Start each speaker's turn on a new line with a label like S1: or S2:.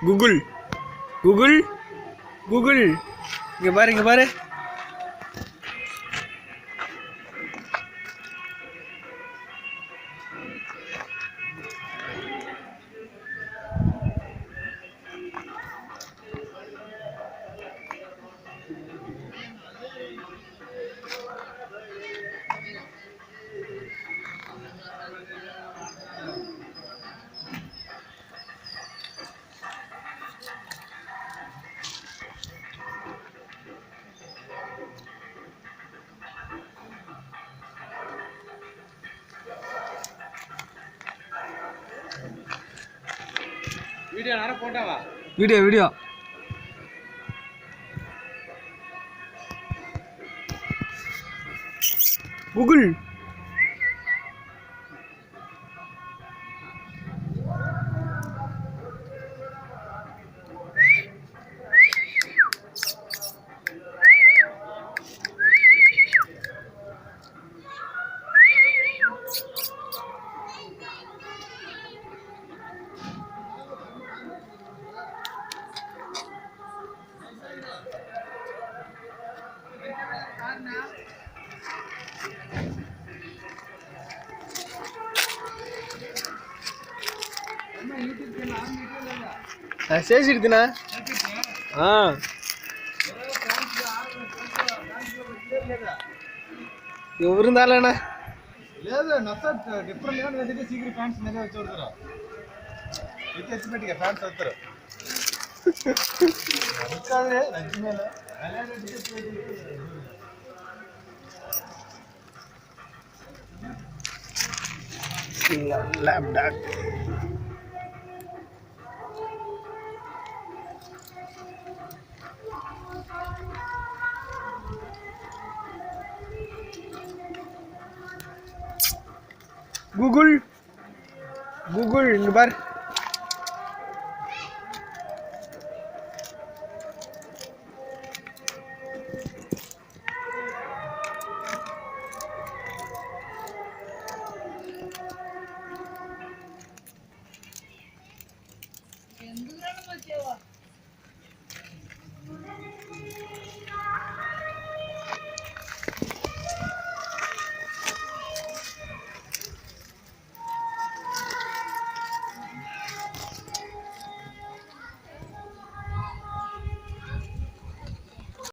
S1: Google Google Google இங்கே பாரு இங்கே பாரு. வீடியோ வீடியோ கூகுள் చేసిడుతున్నా ఎవరుందాలన్నా
S2: లేదు నచ్చ డిఫరెంట్ గా వెతికి సీక్రెట్ ఫ్యాన్స్ మీద వచ్చి చూడరా ఇది ఎస్టిమేట్ గా ఫ్యాన్స్ వస్తారు అదికాదే నచ్చిమేల
S1: ల్యాబ్ డాగ్ கூகுள் கூகுள் இங்க பாரு.